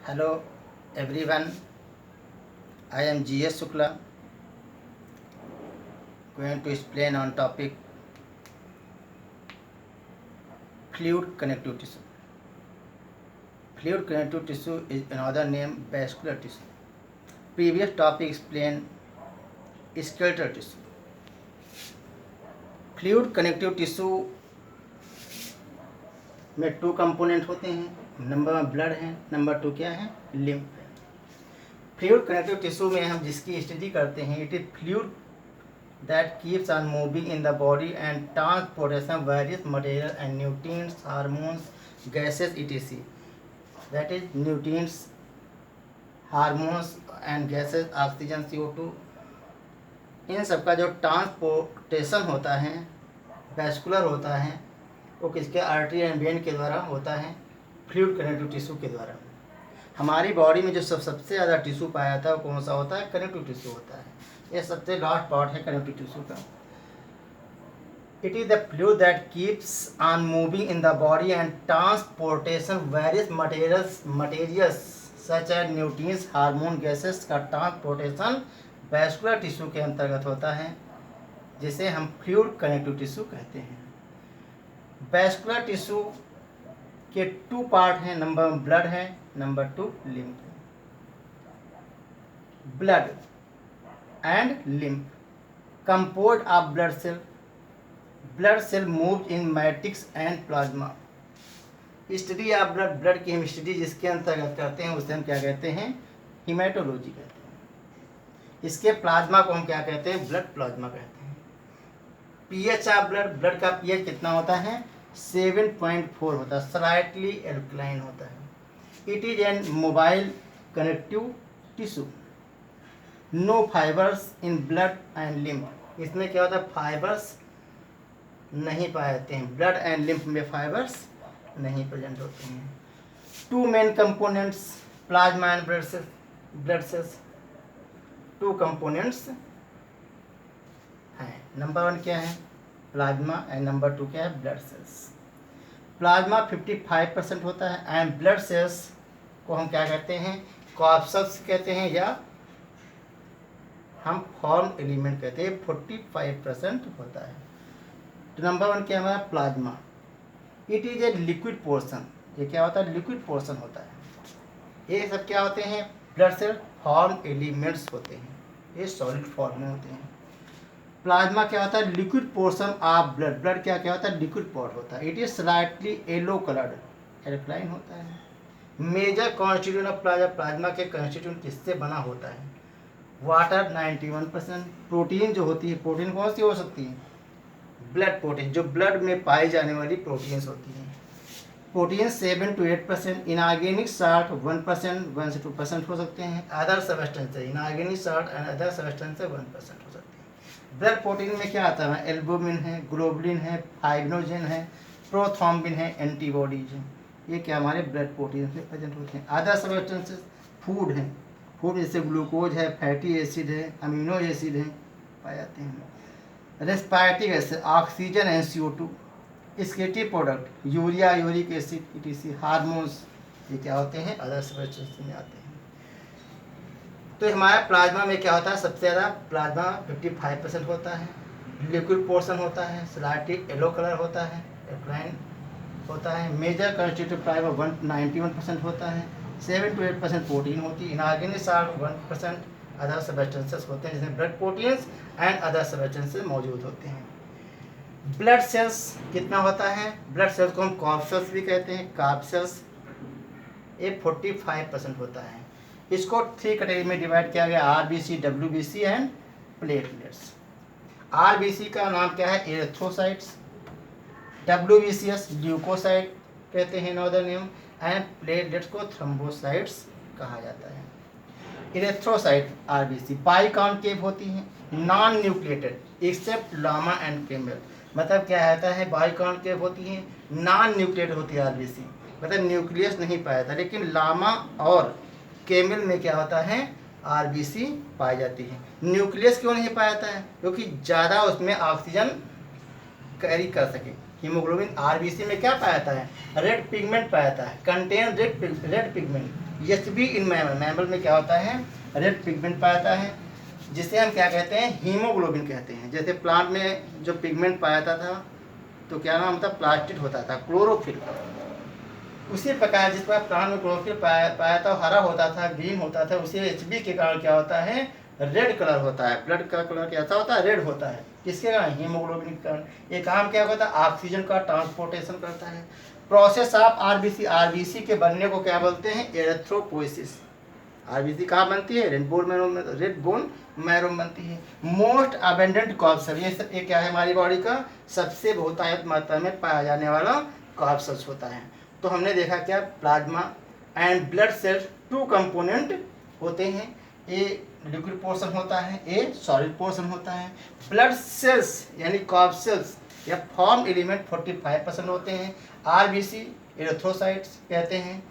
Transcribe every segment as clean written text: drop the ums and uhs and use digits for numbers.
Hello everyone, I am G.S. Shukla going to explain on topic fluid connective tissue. Fluid connective tissue is another name vascular tissue. Previous topic explained skeletal tissue. Fluid connective tissue में to component होते हैं, number one blood है, number two क्या है, lymph है। Fluid connective tissue में हम जिसकी स्टडी करते हैं, it is fluid that keeps on moving in the body and transportation various material and nutrients, hormones, gases etc. That is nutrients, hormones and gases, oxygen, CO2, इन सब का जो transportation होता है, वैस्कुलर होता है, वो किसके, आर्टरी एंड वेन के द्वारा होता है, फ्लूइड कनेक्टिव टिश्यू के द्वारा। हमारी बॉडी में जो सबसे ज़्यादा टिश्यू पाया जाता है वो कौन सा होता है, कनेक्टिव टिश्यू होता है। ये सबसे लास्ट पार्ट है कनेक्टिव टिश्यू का। It is the fluid that keeps on moving in the body and transportation various materials such as nutrients, hormone, gases का ट्रांसपोर्टेशन वैस्कुलर टिश्यू के अंतर्गत होता है, जिसे हम फ्लूइड कनेक्टिव टिश्यू कहते हैं। वैस्कुलर टिश्यू के टू पार्ट हैं, नंबर वन ब्लड है, नंबर टू लिम्फ है। Blood and lymph compose of blood cell move in matrix and plasma. Study of blood की हम स्टडी जिसके अंतर्गत करते हैं उसे हम क्या कहते हैं, हिमेटोलॉजी कहते हैं। इसके प्लाज्मा को हम क्या कहते हैं, ब्लड प्लाज्मा कहते हैं। पीएच ऑफ ब्लड का पीएच कितना होता है, 7.4 होता है, स्लाइटली एल्कलाइन होता है। It is an mobile connective tissue, no fibers in blood and lymph. इसमें क्या होता है, फाइबर्स नहीं पाए जाते हैं, ब्लड एंड लिम्फ में फाइबर्स नहीं प्रेजेंट होते हैं। Two main components, plasma and blood cells, two components हैं। नंबर वन क्या है, प्लाज्मा, एंड नंबर टू क्या है, ब्लड सेल्स। प्लाज्मा 55% होता है एंड ब्लड सेल्स को हम क्या कहते हैं, कॉर्पस्कल्स कहते हैं, या हम फॉर्म एलिमेंट कहते हैं। 45% होता है। तो नंबर वन क्या है हमारा, plasma. It is a liquid portion. ये क्या होता है, लिक्विड पोर्शन होता है। ये सब क्या होते हैं, ब्लड सेल फॉर्म एलिमेंट्स होते हैं, ये सॉलिड फॉर्म में होते हैं। प्लाज्मा क्या होता है, liquid portion of blood. Blood क्या होता है, लिक्विड पोर्ट होता है। It is slightly yellow coloured, alkaline होता है। मेजर कॉन्स्टिट्यूएंट ऑफ प्लाज्मा के कॉन्स्टिट्यूएंट किससे बना होता है, वाटर 91%, प्रोटीन जो होती है, प्रोटीन कौन सी हो सकती है, ब्लड प्रोटीन, जो ब्लड में पाई जाने वाली प्रोटीन्स होती हैं। प्रोटीन 7 to 8%, इनऑर्गेनिक साल्ट 1%, 1 से 2% हो सकते हैं। Other substance, inorganic salt and other substance 1% हो सकते हैं। ब्लड प्रोटीन में क्या आता है, एल्बुमिन है, ग्लोबुलिन है, फाइब्रिनोजेन है, प्रोथ्रोम्बिन है, एंटीबॉडीज हैं। ये क्या हमारे ब्लड प्रोटीन में प्रेजेंट होते हैं। अदर सब्सटेंसेस फूड हैं, फूड जैसे ग्लूकोज है, फैटी एसिड है, अमीनो एसिड है, पाए जाते हैं। Respiratory gases, oxygen and CO2। स्केटी product, urea, uric acid etc। Hormones, ये क्या होते हैं, अदर सब्सटेंस में आते हैं। तो हमारे प्लाज्मा में क्या होता है, सबसे ज़्यादा प्लाज्मा 55% होता है, लिक्विड पोर्शन होता है, स्लाइटली येलो कलर होता है, एल्कलाइन होता है। मेजर कंस्टिट्यूटिव फाइबर 91% होता है, 7 to 8% प्रोटीन होती है, इनऑर्गेनिक साल्ट 1%, अदर सब्सटेंसेस होते हैं जिसमें blood proteins and other substances मौजूद होते हैं। ब्लड सेल्स कितना होता है, ब्लड सेल्स को हम कॉर्पस्कल्स भी कहते हैं, कार्पसेल्स, ये 45% होता है। इसको 3 कैटेगरी में डिवाइड किया गया, RBC, WBC and platelets. RBC का नाम क्या है, एरिथ्रोसाइट्स, WBCS ल्यूकोसाइट कहते हैं नॉर्दर्न नेम, एंड प्लेटलेट्स को थ्रोम्बोसाइट्स कहा जाता है। इरेथ्रोसाइट RBC बाइकॉन्केव होती हैं, non nucleated except llama and camel. मतलब क्या होता है, बाइकॉन्केव होती हैं, नॉन न्यूक्लिएटेड होती है RBC, मतलब न्यूक्लियस नहीं पाया था। लेकिन लामा और कैमल में क्या होता है, RBC पाई जाती है। न्यूक्लियस क्यों नहीं पाया जाता है, क्योंकि ज़्यादा उसमें ऑक्सीजन कैरी कर सके। हीमोग्लोबिन RBC में क्या पाया जाता है, रेड पिगमेंट पाया जाता है, कंटेन रेड पिगमेंट। एचबी इन मैमल, मैमल में क्या होता है, रेड पिगमेंट पाया जाता है, जिसे हम क्या कहते हैं, हीमोग्लोबिन कहते हैं। जैसे प्लांट में जो पिगमेंट पाया जाता था तो क्या नाम होता, प्लास्टिड होता था, क्लोरोफिल। उसी प्रकार जिस पर प्लांट में क्लोरोफिल पाया था, हरा होता था, ग्रीन होता था, उसी एचबी के कारण क्या होता है, रेड कलर होता है। ब्लड का कलर कैसा होता है, रेड होता है। किसके कारण, हीमोग्लोबिन के कारण। ये काम क्या होता है, ऑक्सीजन का ट्रांसपोर्टेशन करता है। प्रोसेस ऑफ आरबीसी, आरबीसी के बनने को क्या बोलते हैं, एरिथ्रोपोइसिस। आरबीसी कहाँ बनती है, रेड बोन मैरो में बनती है। मोस्ट अबेंडेंट कॉर्पसल, ये क्या है, हमारी बॉडी का सबसे बहुतायत मात्रा में पाया जाने वाला कॉर्पसल होता है। तो हमने देखा क्या, plasma and blood cells two component होते हैं, ए लिक्विड पोर्शन होता है, ए सॉलिड पोर्शन होता है। ब्लड सेल्स यानी कॉर्पसल्स या फॉर्म एलिमेंट 45% होते हैं। आरबीसी एरिथ्रोसाइट्स कहते हैं,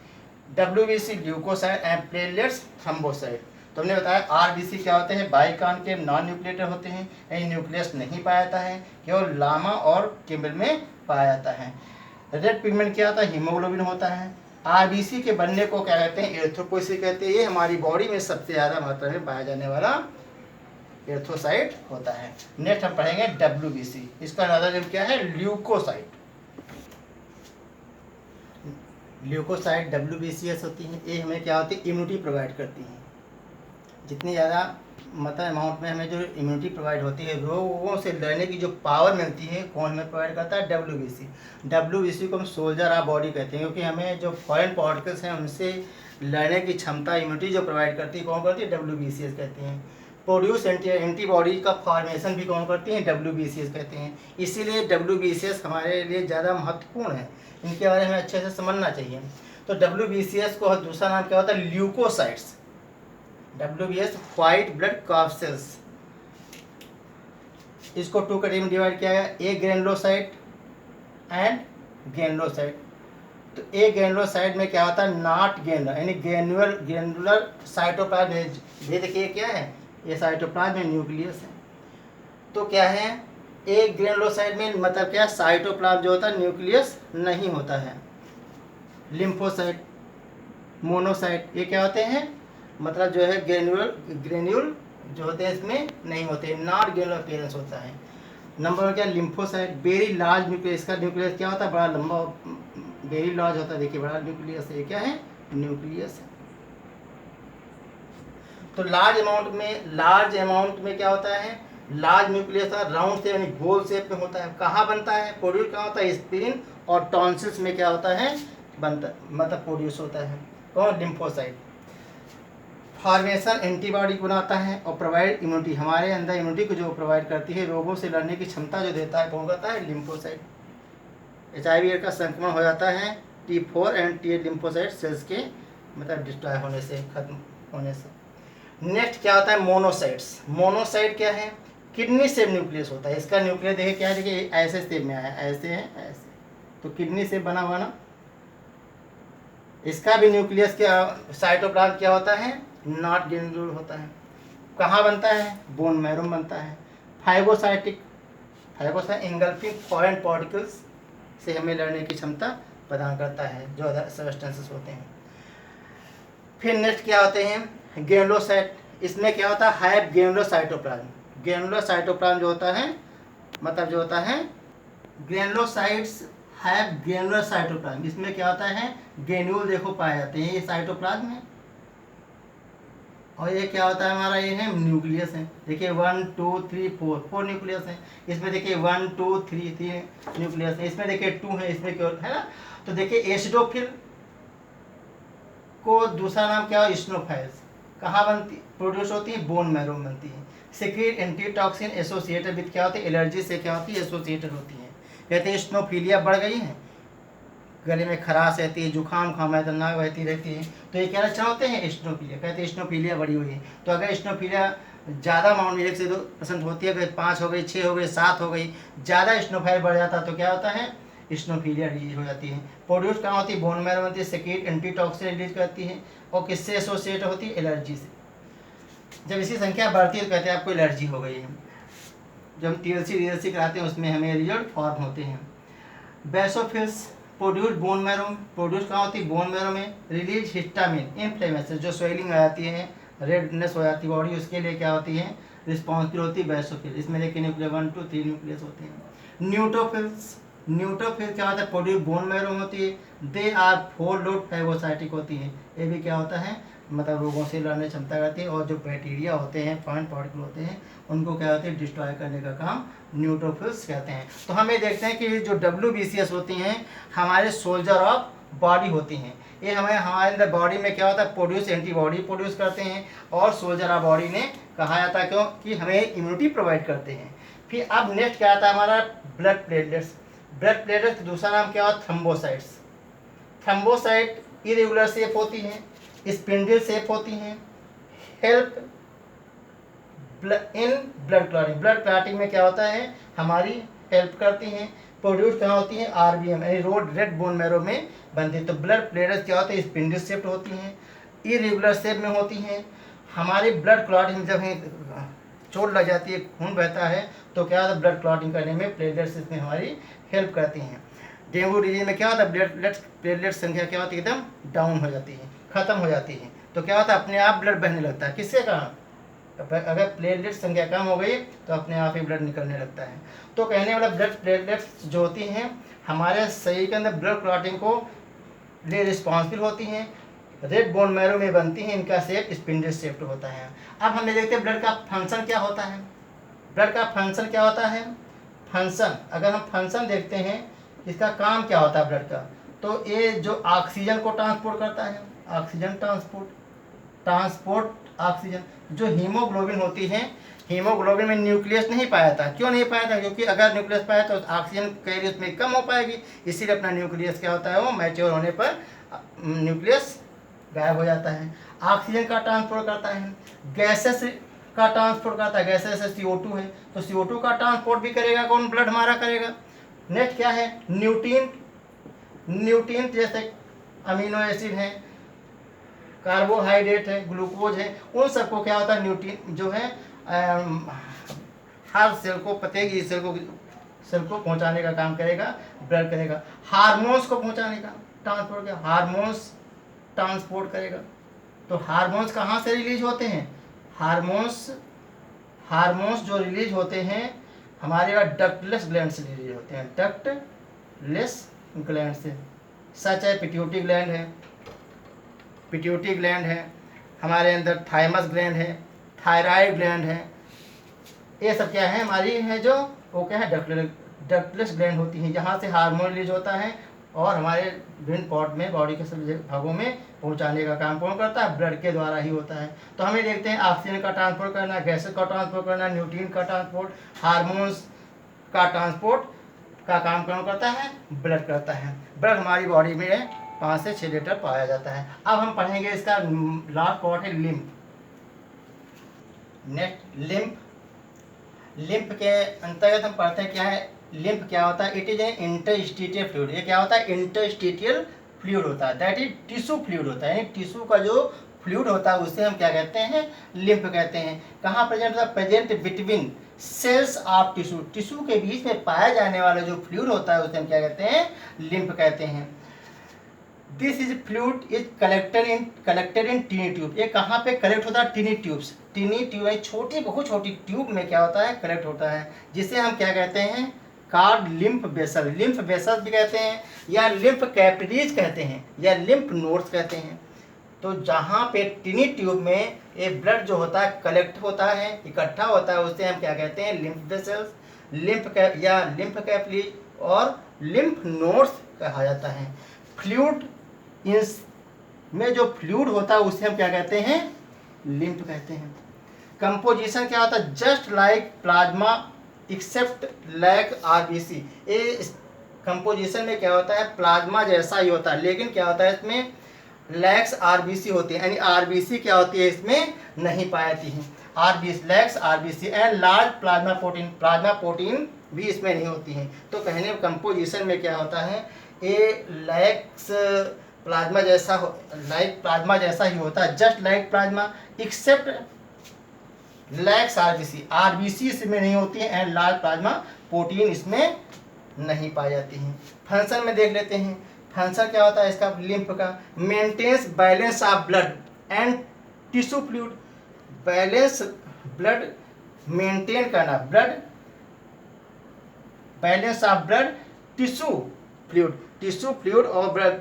WBC leukocyte and platelets thrombocyte. तो हमने बताया आरबीसी क्या होते हैं, बाइकॉन्केव नॉन न्यूक्लिएटेड होते हैं, यानी न्यूक्लियस नहीं पाया जाता है, केवल लामा और किम्बल में पाया जाता है। रेड पिगमेंट क्या होता है, हीमोग्लोबिन होता है। आरबीसी के बनने को क्या कहते हैं, एरिथ्रोपोइसिस कहते हैं। ये हमारी बॉडी में सबसे ज़्यादा मात्रा में पाया जाने वाला एरिथ्रोसाइट होता है। नेक्स्ट हम पढ़ेंगे डब्ल्यूबीसी, इसका अदर नेम क्या है, ल्यूकोसाइट। ल्यूकोसाइट डब्ल्यूबीसीएस होती है, ये हमें क्या होती है, इम्यूनिटी प्रोवाइड करती है। जितनी ज़्यादा मतलब अमाउंट में हमें जो इम्यूनिटी प्रोवाइड होती है, रोगों से लड़ने की जो पावर मिलती है, कौन हमें प्रोवाइड करता है, डब्ल्यूबीसी। डब्ल्यूबीसी को हम सोल्जर ऑफ बॉडी कहते हैं, क्योंकि हमें जो फॉरेन पार्टिकल्स हैं उनसे लड़ने की क्षमता, इम्यूनिटी जो प्रोवाइड करती है, कौन करती है, डब्ल्यूबीसीएस कहते हैं। प्रोड्यूस एंटीबॉडी का फॉर्मेशन भी कौन करती है, डब्ल्यूबीसीएस कहते हैं। इसीलिए डब्ल्यूबीसीएस हमारे लिए ज़्यादा महत्वपूर्ण है, इनके बारे में अच्छे से समझना चाहिए। तो डब्ल्यूबीसीएस को दूसरा नाम क्या होता है, leukocytes. WBS white blood corpuscles, इसको टू कैटेगरी में डिवाइड किया गया, ए ग्रेनुलोसाइट एंड ग्रेनुलोसाइट। तो ए ग्रेनुलोसाइट में क्या होता है, नॉट ग्रेनुलर यानी ग्रेनुलर साइटोप्लाज्म। ये देखिए क्या है, ये साइटोप्लाज्म में न्यूक्लियस है। तो क्या है, ए ग्रेनुलोसाइट में मतलब क्या, साइटोप्लाज्म जो होता है न्यूक्लियस नहीं होता है। लिम्फोसाइट, मोनोसाइट, ये क्या होते हैं, मतलब जो है ग्रेन्यूल जो होते हैं इसमें नहीं होते, नॉट ग्रेनुलर अपीयरेंस होता है। नंबर वन क्या, लिम्फोसाइट, वेरी लार्ज न्यूक्लियस। इसका न्यूक्लियस क्या होता है, बड़ा लंबा, वेरी लार्ज होता है। देखिए बड़ा न्यूक्लियस है, ये क्या है, न्यूक्लियस है। तो लार्ज अमाउंट में क्या होता है, लार्ज न्यूक्लियस राउंड से यानी गोल शेप में होता है। कहाँ बनता है, प्रोड्यूस कहाँ होता है, स्प्लीन और टॉन्सिल्स में क्या होता है, बनता मतलब प्रोड्यूस होता है। कौन, लिम्फोसाइट। फॉर्मेशन एंटीबॉडी बनाता है और प्रोवाइड इम्यूनिटी, हमारे अंदर इम्यूनिटी को जो प्रोवाइड करती है, रोगों से लड़ने की क्षमता जो देता है, कौन करता है, लिम्फोसाइट। HIV का संक्रमण हो जाता है T4 and T8 lymphocyte sales के मतलब डिस्ट्रॉय होने से, खत्म होने से। नेक्स्ट क्या होता है, मोनोसाइट्स। मोनोसाइट क्या है, किडनी शेप न्यूक्लियस होता है। इसका न्यूक्लियस देखिए क्या है, देखिए ऐसे शेप में आया, ऐसे है, ऐसे, तो किडनी शेप बना हुआ ना। इसका भी न्यूक्लियस क्या, साइटोप्लाज्म क्या होता है, नॉट ग्रेनुलर होता है। कहाँ बनता है, बोन मैरो में बनता है। फाइब्रोसाइटिक इंगल्फिंग फॉरेन पार्टिकल्स से हमें लड़ने की क्षमता प्रदान करता है, जो अदर सब्सटेंसेस होते हैं। फिर नेक्स्ट क्या होते हैं, ग्रेनुलोसाइट। इसमें क्या होता है, high granular cytoplasm. Granular cytoplasm जो होता है, मतलब जो होता है, ग्रेनुलोसाइट्स हैव ग्रेनुलर साइटोप्लाज्म। इसमें क्या होता है, ग्रेन्यूल देखो पाए जाते हैं, ये साइटोप्लाज्म है। और ये क्या होता है हमारा, ये है न्यूक्लियस है। देखिए 1 2 3 4 न्यूक्लियस है। इसमें देखिए 1 2 3 न्यूक्लियस है। इसमें देखिए 2 है, इसमें क्यों है ना। तो देखिए एसिडोफिल को दूसरा नाम क्या है, स्नोफाइल्स। कहाँ बनती, प्रोड्यूस होती है, बोन मैरो में बनती है। सेक्रेट एंटीटॉक्सिन एसोसिएटेड विद क्या होती है, एलर्जी से क्या होती है, एसोसिएटेड होती है। कहते हैं स्नोफीलिया बढ़ गई है, गले में खराश रहती है, जुकाम खाम खतरनाक बहती रहती है, तो ये क्या लक्षण होते हैं, स्नोफीलिया। कहते हैं स्नोफीलिया बढ़ी हुई है। तो अगर स्नोफीलिया ज़्यादा अमाउंट में 1 से 2% होती है, अगर 5 हो गई, 6 हो गई, 7 हो गई, ज़्यादा स्नोफाइल बढ़ जाता है तो क्या होता है, स्नोफीलिया रिलीज हो जाती है। प्रोड्यूस कहाँ होती है, बोन मैरो बनती है। सेक्रेट एंटीटॉक्सिन रिलीज करती है और किससे एसोसिएट होती है, एलर्जी से। जब इसकी संख्या बढ़ती है तो कहते हैं आपको एलर्जी हो गई है। जब हम TLC कराते हैं उसमें हमें रिजल्ट फॉर्म होते हैं। Basophils produce bone marrow, produce कहाँ होती है, बोन मैरो में। रिलीज हिस्टामिन, इन्फ्लेमेशन, जो स्वेलिंग आ जाती है, रेडनेस हो जाती है बॉडी, उसके लिए क्या होती है, रिस्पॉन्सिबल होती है बेसोफिल। इसमें देखिए न्यूक्लियर 1 to 3 न्यूक्लियस होते हैं। न्यूट्रोफिल्स, न्यूट्रोफिल क्या होता है, प्रोड्यूस बोन मैरो में होती है। They are four load phagocytic होती है। ये भी क्या होता है, मतलब रोगों से लड़ने क्षमता करती है। और जो बैक्टीरिया होते हैं, फॉरेन पार्टिकल होते हैं, उनको क्या होते हैं, डिस्ट्रॉय करने का काम न्यूट्रोफिल्स कहते हैं। तो हम ये देखते हैं कि जो WBCS होती हैं हमारे सोल्जर ऑफ बॉडी होती हैं। ये हमें हमारे अंदर बॉडी में क्या होता है, प्रोड्यूस एंटीबॉडी प्रोड्यूस करते हैं। और सोल्जर ऑफ बॉडी ने कहा जाता है क्यों, कि हमें इम्यूनिटी प्रोवाइड करते हैं। फिर अब नेक्स्ट क्या आता है हमारा, ब्लड प्लेटलेट्स। ब्लड प्लेटलेट्स का दूसरा नाम क्या होता है, थ्रोम्बोसाइट्स। थ्रोम्बोसाइट इरेगुलर शेप होती हैं, स्पिंडल शेप होती हैं, help in blood clotting. Blood clotting में क्या होता है, हमारी हेल्प करती हैं। प्रोड्यूस कहाँ होती है, RBM यानी रोड रेड बोन मैरो में बनती है। तो ब्लड प्लेटलेट्स क्या होते हैं, स्पिंडल शेप होती हैं, इरेगुलर शेप में होती हैं। हमारी ब्लड क्लॉटिंग जब चोट लग जाती है, खून बहता है, तो क्या होता है, ब्लड क्लॉटिंग करने में प्लेटलेट्स इसमें हमारी हेल्प करती हैं। डेंगू डिजीज में क्या होता है, प्लेटलेट संख्या क्या होती है, एकदम डाउन हो जाती है, खत्म हो जाती है। तो क्या होता है, अपने आप ब्लड बहने लगता है। किससे कारण, अगर प्लेटलेट संख्या कम हो गई तो अपने आप ही ब्लड निकलने लगता है। तो कहने वाला ब्लड प्लेटलेट्स जो होती हैं हमारे शरीर के अंदर ब्लड क्लॉटिंग को लिए रिस्पॉन्सिबल होती हैं। रेड बोन मैरो में बनती हैं, इनका शेप स्पिंडल शेप्ड होता है। अब हम देखते हैं ब्लड का फंक्शन क्या होता है। ब्लड का फंक्शन क्या होता है, फंक्शन अगर हम फंक्शन देखते हैं, इसका काम क्या होता है ब्लड का, तो ये जो ऑक्सीजन को ट्रांसपोर्ट करता है, ऑक्सीजन ट्रांसपोर्ट ऑक्सीजन। जो हीमोग्लोबिन होती है, हीमोग्लोबिन में न्यूक्लियस नहीं पाया था। क्यों नहीं पाया था, क्योंकि अगर न्यूक्लियस पाया तो ऑक्सीजन कैरी उसमें कम हो पाएगी, इसीलिए अपना न्यूक्लियस क्या होता है, वो मैच्योर होने पर न्यूक्लियस गायब हो जाता है। ऑक्सीजन का ट्रांसपोर्ट करता है, गैसेस का ट्रांसपोर्ट करता है। गैसेस CO2 है, तो CO2 का ट्रांसपोर्ट भी करेगा कौन, ब्लड हमारा करेगा। नेक्स्ट क्या है, न्यूट्रिएंट जैसे अमीनो एसिड है, कार्बोहाइड्रेट है, ग्लूकोज है, उन सबको क्या होता है, न्यूट्रिएंट जो है हर सेल को, प्रत्येक सेल को पहुंचाने का काम करेगा, ब्लड करेगा। हार्मोन्स को पहुंचाने का ट्रांसपोर्ट का, हार्मोन्स ट्रांसपोर्ट करेगा। तो हार्मोन्स कहाँ से रिलीज होते हैं, हार्मोन्स जो रिलीज होते हैं हमारे यहाँ डक्टलेस ग्लैंड से रिलीज होते हैं, डक्टलेस ग्लैंड से। सच है पिट्यूटरी ग्लैंड है, हमारे अंदर थाइमस ग्लैंड है, थायराइड ग्लैंड है। ये सब क्या है, हमारी है जो वो क्या है, डक्टलेस ग्लैंड होती हैं, जहाँ से हार्मोन रिलीज होता है और हमारे विभिन्न पार्ट में, बॉडी के सभी भागों में पहुंचाने का काम कौन करता है, ब्लड के द्वारा ही होता है। तो हमें देखते हैं ऑक्सीजन का ट्रांसपोर्ट करना, गैसेस का ट्रांसपोर्ट करना, न्यूट्रिएंट का ट्रांसपोर्ट, हार्मोन्स का ट्रांसपोर्ट का काम कौन करता है, ब्लड करता है। ब्लड हमारी बॉडी में 5 से 6 लीटर पाया जाता है। अब हम पढ़ेंगे इसका लास्ट पार्ट है लिम्फ। नेक्स्ट लिम्फ के अंतर्गत हम पढ़ते हैं क्या है, लिम्फ क्या होता है, it is N interstitial fluid. ये क्या होता है, इंटरस्टिशियल फ्लूइड होता है, दैट इज टिश्यू फ्लूइड होता है, यानी टिश्यू का जो फ्लूइड होता है उसे हम क्या कहते हैं, लिम्फ कहते हैं। कहाँ प्रेजेंट होता है, present between cells of tissue, tissue के बीच में पाया जाने वाला जो फ्लूइड होता है उसे हम क्या कहते हैं, लिम्फ कहते हैं। This is fluid is collected in tiny tube. ये कहाँ पे कलेक्ट होता है, टीनी ट्यूब्स। टीनी ट्यूब छोटी, बहुत छोटी ट्यूब में क्या होता है, कलेक्ट होता है, जिसे हम क्या कहते हैं, card lymph vessel. Lymph vessel भी कहते हैं, या लिम्फ कैपिलरीज कहते हैं, या लिम्फ नोड्स कहते हैं। तो जहाँ पे टीनी ट्यूब में ये ब्लड जो होता है कलेक्ट होता है, इकट्ठा होता है, उसे हम क्या कहते हैं, लिम्फ वेसल्स, या लिम्फ कैपिलरीज और लिम्फ नोड्स कहा जाता है। फ्लूइड में जो फ्लूइड होता है उसे हम क्या कहते हैं, लिम्फ कहते हैं। कंपोजिशन क्या होता है, just like plasma except lack RBC। ये कंपोजिशन में क्या होता है, प्लाज्मा जैसा ही होता है, लेकिन क्या होता है इसमें लैक्स RBC होती है, यानी RBC क्या होती है इसमें नहीं पाई जाती है, lakhs RBC and large plasma protein भी इसमें नहीं होती हैं। तो कहने कंपोजिशन में क्या होता है, ये लैक्स प्लाज्मा जैसा ही होता है, just like plasma except lacks RBC इसमें नहीं होती है एंड लार्ज प्लाज्मा प्रोटीन इसमें नहीं पाई जाती हैं। फंक्शन में देख लेते हैं, फंक्शन क्या होता है इसका लिम्फ का, maintains balance of blood and tissue fluid, balance blood maintain करना, blood balance of blood tissue fluid, tissue fluid और blood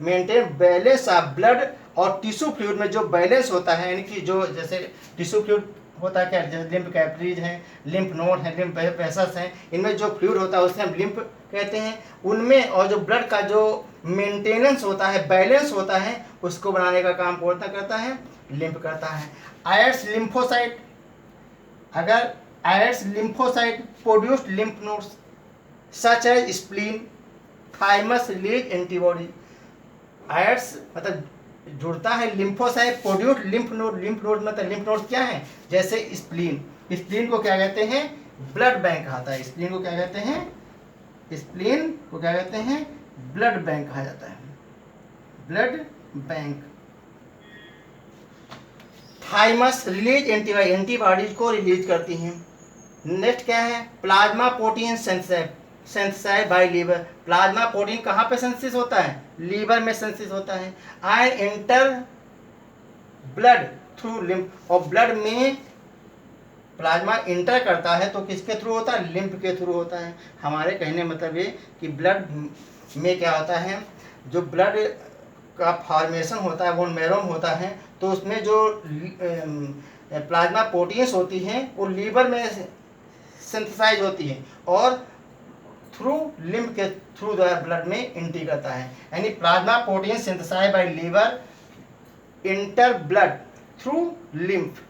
maintain balance of blood और टिश्यू फ्लूइड में जो बैलेंस होता है, यानी कि जो जैसे टिश्यू फ्लूइड होता है क्या, जैसे लिम्फ कैपिलरीज हैं, लिम्फ नोड हैं, लिम्फ वेसल्स हैं, इनमें जो फ्लूइड होता है उसे हम लिम्फ कहते हैं, उनमें और जो ब्लड का जो मेंटेनेंस होता है, बैलेंस होता है, उसको बनाने का काम कौन करता है, लिम्फ करता है। आयड्स लिम्फोसाइट, अगर aids lymphocyte produced lymph nodes such as spleen thymus release antibody, aids मतलब जुड़ता है lymphocyte produced lymph node, lymph node मतलब लिम्फ नोड क्या है, जैसे स्प्लीन, स्प्लीन को क्या कहते हैं, ब्लड बैंक कहा जाता है, स्प्लीन को क्या कहते हैं, स्प्लीन को क्या कहते हैं, ब्लड बैंक कहा जाता है, blood bank. Thymus release antibody, antibodies को रिलीज करती हैं। नेक्स्ट क्या है, plasma protein synthesized by liver, plasma protein कहाँ पे सिंथेसिस होता है, लीवर में सिंथेसिस होता है। Iron enter blood through lymph, और ब्लड में प्लाज्मा इंटर करता है तो किसके थ्रू होता है, लिम्फ के थ्रू होता है। हमारे कहने मतलब ये कि ब्लड में क्या होता है, जो ब्लड का फॉर्मेशन होता है वो मैरो में होता है, तो उसमें जो प्लाज्मा प्रोटीन्स होती हैं वो लीवर में सिंथेसाइज होती है और थ्रू लिम्फ के थ्रू ब्लड में एंट्री करता है। यानी plasma protein synthesize by liver enter blood through lymph,